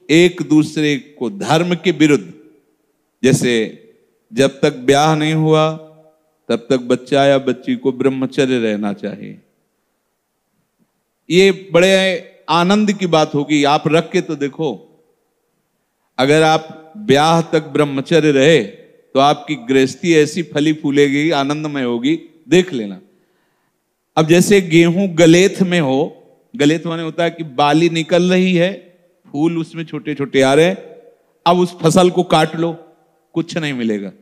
एक दूसरे को धर्म के विरुद्ध, जैसे जब तक ब्याह नहीं हुआ तब तक बच्चा या बच्ची को ब्रह्मचर्य रहना चाहिए। ये बड़े आनंद की बात होगी, आप रख के तो देखो। अगर आप ब्याह तक ब्रह्मचर्य रहे तो आपकी गृहस्थी ऐसी फली फूलेगी, आनंदमय होगी, देख लेना। अब जैसे गेहूं गलेथ में हो, गलेथ माने होता है कि बाली निकल रही है, फूल उसमें छोटे छोटे आ रहे हैं, अब उस फसल को काट लो, कुछ नहीं मिलेगा।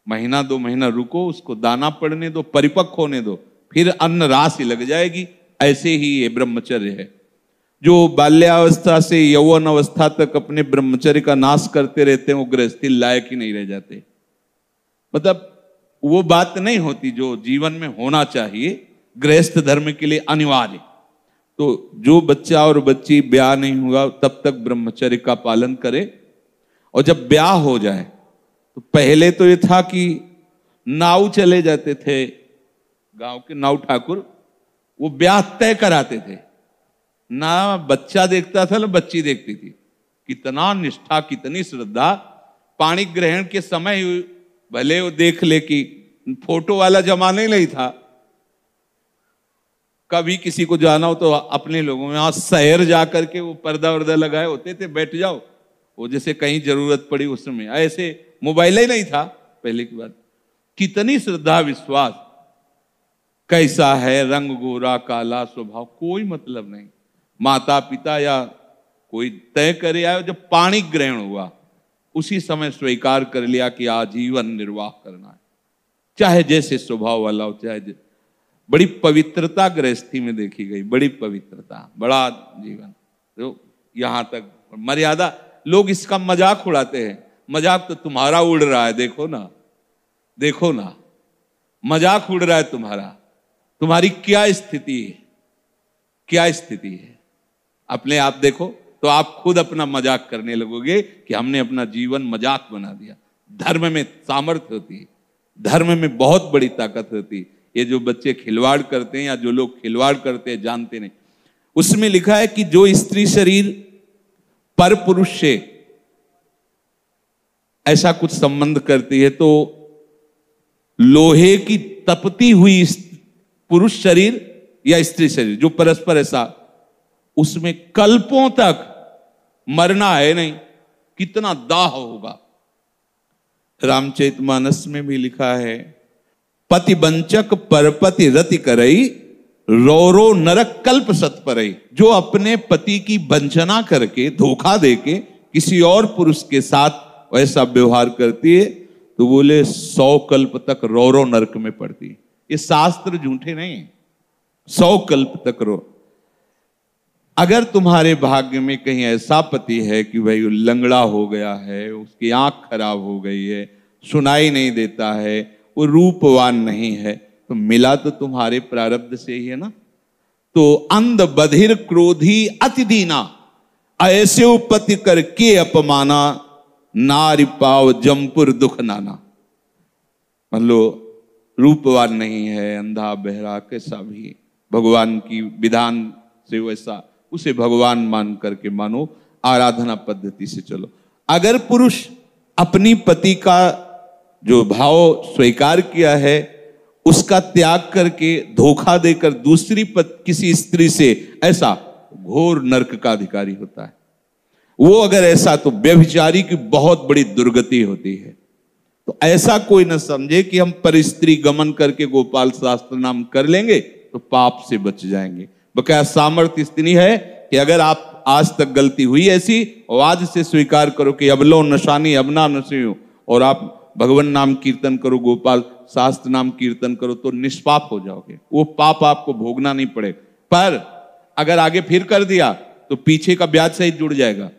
महीना 2 महीना रुको, उसको दाना पड़ने दो, परिपक्व होने दो, फिर अन्न राशि लग जाएगी। ऐसे ही ये ब्रह्मचर्य है। जो बाल्यावस्था से यौवन अवस्था तक अपने ब्रह्मचर्य का नाश करते रहते हैं, वो गृहस्थी लायक ही नहीं रह जाते। मतलब वो बात नहीं होती जो जीवन में होना चाहिए, गृहस्थ धर्म के लिए अनिवार्य। तो जो बच्चा और बच्ची ब्याह नहीं हुआ तब तक ब्रह्मचर्य का पालन करे, और जब ब्याह हो जाए तो पहले तो ये था कि नाव चले जाते थे, गांव के नाव ठाकुर, वो ब्याह तय कराते थे। ना बच्चा देखता था ना बच्ची देखती थी। कितना निष्ठा, कितनी श्रद्धा। पाणी ग्रहण के समय भले वो देख ले कि फोटो वाला जमाना ही नहीं था, कभी किसी को जाना हो तो अपने लोगों में, वहां शहर जाकर के वो पर्दा वर्दा लगाए होते थे, बैठ जाओ, वो जैसे कहीं जरूरत पड़ी उसमें। ऐसे मोबाइल ही नहीं था पहले की बात। कितनी श्रद्धा विश्वास, कैसा है रंग, गोरा काला, स्वभाव, कोई मतलब नहीं। माता पिता या कोई तय करे आए, जब पाणी ग्रहण हुआ उसी समय स्वीकार कर लिया कि आजीवन निर्वाह करना है, चाहे जैसे स्वभाव वाला हो, चाहे। बड़ी पवित्रता गृहस्थी में देखी गई, बड़ी पवित्रता, बड़ा जीवन। तो यहां तक मर्यादा, लोग इसका मजाक उड़ाते हैं। मजाक तो तुम्हारा उड़ रहा है, देखो ना, देखो ना, मजाक उड़ रहा है तुम्हारा। तुम्हारी क्या स्थिति है, क्या स्थिति है, अपने आप देखो तो आप खुद अपना मजाक करने लगोगे कि हमने अपना जीवन मजाक बना दिया। धर्म में सामर्थ्य होती है, धर्म में बहुत बड़ी ताकत होती है। ये जो बच्चे खिलवाड़ करते हैं या जो लोग खिलवाड़ करते हैं जानते नहीं। उसमें लिखा है कि जो स्त्री शरीर पर पुरुष से ऐसा कुछ संबंध करती है तो लोहे की तपती हुई पुरुष शरीर या स्त्री शरीर जो परस्पर ऐसा, उसमें कल्पों तक मरना है नहीं। कितना दाह होगा। रामचरितमानस में भी लिखा है, पति वंचक परपति रति करई, रौरो नरक कल्प सत परई। जो अपने पति की वंचना करके, धोखा देके किसी और पुरुष के साथ ऐसा व्यवहार करती है तो बोले 100 कल्प तक रौरो नरक में पड़ती है। ये शास्त्र झूठे नहीं है। 100 कल्प तक रो। अगर तुम्हारे भाग्य में कहीं ऐसा पति है कि भाई लंगड़ा हो गया है, उसकी आंख खराब हो गई है, सुनाई नहीं देता है, वो रूपवान नहीं है, तो मिला तो तुम्हारे प्रारब्ध से ही है ना। तो अंध बधिर क्रोधी अति दीना, ऐसे उपति करके अपमाना, नारी पाव जमपुर दुख नाना। मान लो रूपवान नहीं है, अंधा बहरा कैसा भी, भगवान की विधान से वैसा, उसे भगवान मान करके मानो, आराधना पद्धति से चलो। अगर पुरुष अपनी पति का जो भाव स्वीकार किया है उसका त्याग करके धोखा देकर दूसरी किसी स्त्री से, ऐसा घोर नरक का अधिकारी होता है वो। अगर ऐसा तो व्यभिचारी की बहुत बड़ी दुर्गति होती है। तो ऐसा कोई न समझे कि हम पर स्त्री गमन करके गोपाल शास्त्र नाम कर लेंगे तो पाप से बच जाएंगे। बकाया सामर्थ्य इतनी है कि अगर आप आज तक गलती हुई ऐसी और आज से स्वीकार करो कि अब लो नशानी अब ना नशो, और आप भगवान नाम कीर्तन करो, गोपाल शास्त्र नाम कीर्तन करो, तो निष्पाप हो जाओगे। वो पाप आपको भोगना नहीं पड़ेगा। पर अगर आगे फिर कर दिया तो पीछे का ब्याज सहित जुड़ जाएगा।